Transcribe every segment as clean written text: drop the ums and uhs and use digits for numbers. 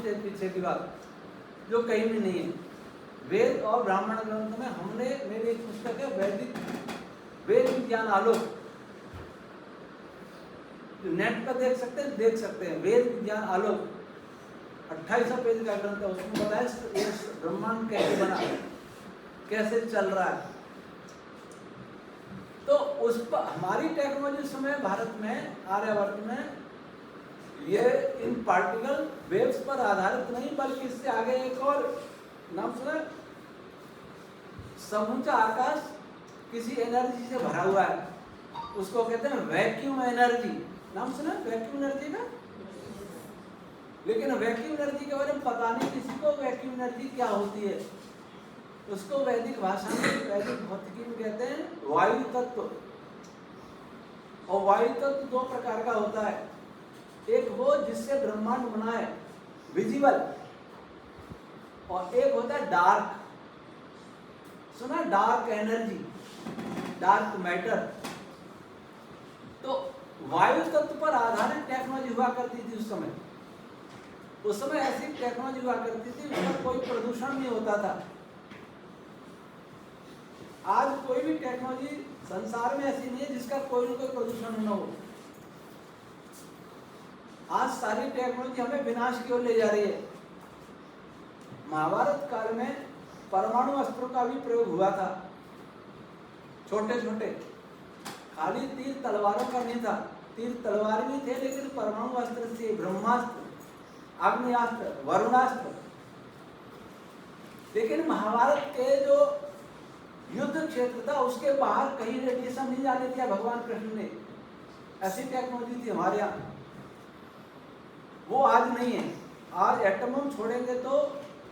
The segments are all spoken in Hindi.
समझते पीछे की बात, जो कहीं भी नहीं है। वेद और ब्राह्मण ग्रंथ में हमने, मेरी एक पुस्तक है वैदिक वेद विज्ञान आलोक, नेट पर देख सकते हैं वेद विज्ञान आलोक 2800 पेज का ग्रंथ है। उसमें बताया ये ब्रह्मांड कैसे बना, कैसे चल रहा है। तो उस पर हमारी टेक्नोलॉजी समय भारत में, आर्यवर्त में, ये इन पार्टिकल वेव्स पर आधारित नहीं, बल्कि इससे आगे एक और नाम सुना, समूचा आकाश किसी एनर्जी से भरा हुआ है, उसको कहते हैं वैक्यूम एनर्जी। नाम सुना वैक्यूम एनर्जी का? लेकिन वैक्यूम एनर्जी के बारे में पता नहीं किसी को, वैक्यूम एनर्जी क्या होती है। उसको वैदिक भाषा में, वैदिक भौतिकी में कहते हैं वायु तत्व। और वायु तत्व दो प्रकार का होता है, एक वो जिससे ब्रह्मांड बना है, विजिबल, और एक होता है डार्क। सुना डार्क एनर्जी, डार्क मैटर। तो वायु तत्व पर आधारित टेक्नोलॉजी हुआ करती थी उस समय। उस समय ऐसी टेक्नोलॉजी हुआ करती थी, उसमें कोई प्रदूषण नहीं होता था। आज कोई भी टेक्नोलॉजी संसार में ऐसी नहीं है जिसका कोई न कोई प्रदूषण न हो। आज सारी टेक्नोलॉजी हमें विनाश की ओर ले जा रही है। महाभारत काल में परमाणु अस्त्रों का भी प्रयोग हुआ था, छोटे छोटे, खाली तीर तलवारों का नहीं था। तीर तलवार भी थे, लेकिन परमाणु अस्त्र से, ब्रह्मास्त्र, अग्नियास्त्र, वरुणास्त्र। लेकिन महाभारत के जो युद्ध क्षेत्र था उसके बाहर कहीं रेडिएशन नहीं जाने दिया भगवान कृष्ण ने। ऐसी टेक्नोलॉजी थी हमारे यहाँ, वो आज नहीं है। आज एटम बम छोड़ेंगे तो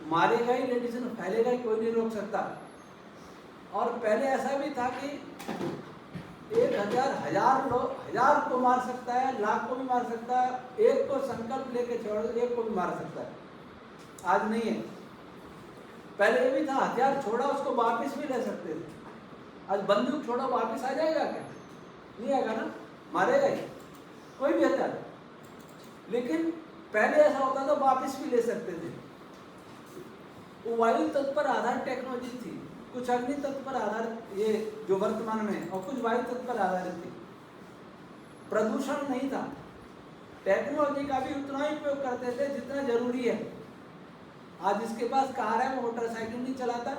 मारेगा ही, रेडिएशन फैलेगा ही, कोई नहीं रोक सकता। और पहले ऐसा भी था कि 1000 हजार को मार सकता है, लाख को भी मार सकता है, एक को संकल्प लेके छोड़ दो, एक को भी मार सकता है। आज नहीं है। पहले ये भी था, हथियार छोड़ा उसको वापस भी ले सकते थे। आज बंदूक छोड़ा वापस आ जाएगा क्या? नहीं आएगा ना, मारेगा ही कोई भी हथियार। लेकिन पहले ऐसा होता था वापस भी ले सकते थे। वो वायु तत्व पर आधारित टेक्नोलॉजी थी, कुछ अग्नि तत्व पर आधारित ये जो वर्तमान में, और कुछ वायु तत्व पर आधारित थी। प्रदूषण नहीं था। टेक्नोलॉजी का भी उतना ही उपयोग करते थे जितना जरूरी है। आज जिसके पास कार है वो मोटरसाइकिल नहीं चलाता,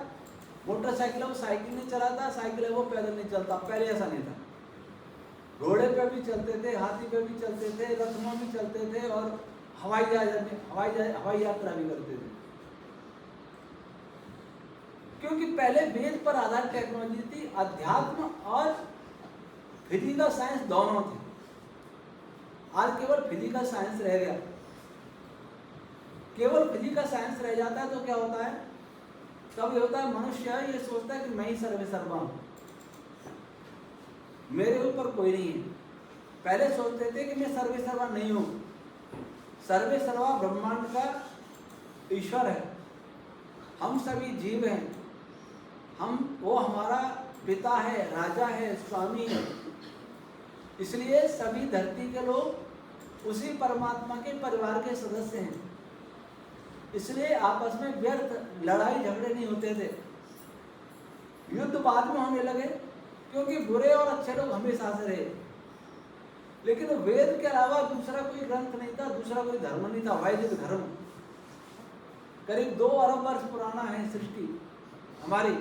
मोटरसाइकिल है वो साइकिल नहीं चलाता, साइकिल है वो पैदल नहीं चलता। पहले ऐसा नहीं था। घोड़े पे भी चलते थे, हाथी पे भी चलते थे, रथ में भी चलते थे, और हवाई जहाज में हवाई यात्रा भी करते थे। क्योंकि पहले वेद पर आधारित टेक्नोलॉजी थी। अध्यात्म और फिजिकल साइंस दोनों थे। आज केवल फिजिकल साइंस रह गया। केवल फिजिकल साइंस रह जाता है तो क्या होता है, तब ये होता है मनुष्य ये सोचता है कि मैं ही सर्वे सर्वा हूं, मेरे ऊपर कोई नहीं है। पहले सोचते थे कि मैं सर्वे सर्वा नहीं हूं। सर्वे सर्वा ब्रह्मांड का ईश्वर है, हम सभी जीव हैं, वो हमारा पिता है, राजा है, स्वामी है। इसलिए सभी धरती के लोग उसी परमात्मा के परिवार के सदस्य हैं। इसलिए आपस में व्यर्थ लड़ाई झगड़े नहीं होते थे। युद्ध बाद में होने लगे क्योंकि बुरे और अच्छे लोग हमेशा से रहे। लेकिन वेद के अलावा दूसरा कोई ग्रंथ नहीं था, दूसरा कोई धर्म नहीं था। वैदिक धर्म करीब 2 अरब वर्ष पुराना है सृष्टि हमारी।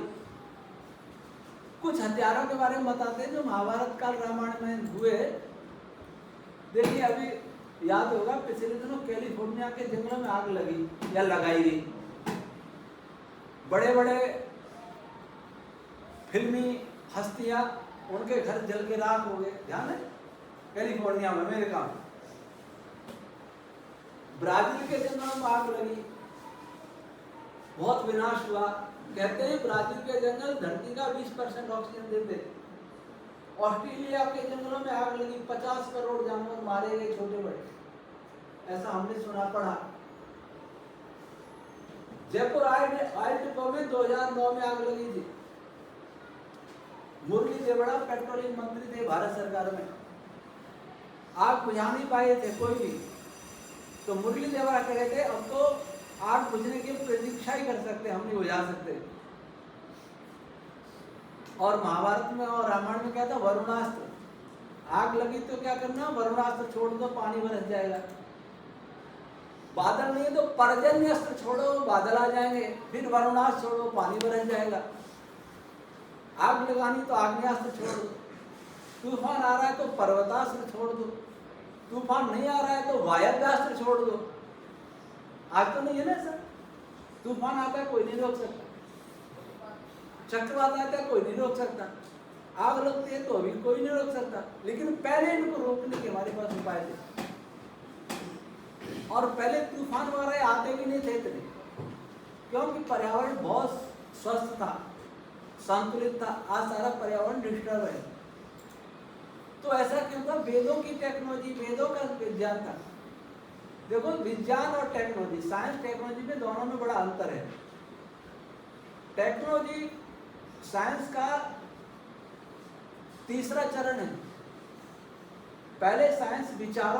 कुछ हथियारों के बारे में बताते हैं जो महाभारत काल रामायण में हुए। देखिए अभी याद होगा पिछले दिनों कैलिफोर्निया के जंगलों में आग लगी या लगाई गई। बड़े बड़े फिल्मी हस्तियां, उनके घर जल के राख हो गए। ध्यान है, कैलिफोर्निया में, अमेरिका में। ब्राजील के जंगलों में आग लगी, बहुत विनाश हुआ। कहते हैं ब्राजील के जंगल धरती का 20% ऑक्सीजन देते। ऑस्ट्रेलिया के जंगलों में आग लगी, 50 करोड़ जानवर मारे गए, छोटे बड़े, ऐसा हमने सुना पढ़ा। जयपुर आयल डिपो में 2009 में आग लगी थी। मुरली देवड़ा पेट्रोलियम मंत्री थे भारत सरकार में, आग बुझा नहीं पाए थे कोई भी। तो मुरली देवरा कह रहे थे अब तो आग बुझने की प्रतीक्षा ही कर सकते, हम नहीं बुझा सकते। और महाभारत में और रामायण में क्या था, वरुणास्त्र, आग लगी तो क्या करना, वरुणास्त्र छोड़ दो पानी बरस जाएगा। बादल नहीं है तो पर्जन्य अस्त्र छोड़ो बादल आ जाएंगे, फिर वरुणास्त्र छोड़ो पानी बरस जाएगा। आग लगानी तो आग्नेयास्त्र छोड़ दो, तूफान आ रहा है तो पर्वतास्त्र छोड़ दो, तूफान नहीं आ रहा है तो वायव्यास्त्र छोड़ दो। आज तो नहीं है ना सर, तूफान आता है कोई नहीं रोक सकता, चक्रवात आता है कोई नहीं रोक सकता, आग लगती है तो अभी कोई नहीं रोक सकता, लेकिन पहले इनको रोकने के हमारे पास उपाय थे। और पहले तूफान वगैरह आते भी नहीं थे इतने, क्योंकि पर्यावरण बहुत स्वस्थ था, संतुलित था। आज सारा पर्यावरण डिस्टर्ब है। तो ऐसा क्यों था, वेदों की टेक्नोलॉजी, वेदों का विज्ञान था। देखो विज्ञान और टेक्नोलॉजी, साइंस टेक्नोलॉजी में दोनों में बड़ा अंतर है। टेक्नोलॉजी साइंस का तीसरा चरण है। पहले साइंस विचारों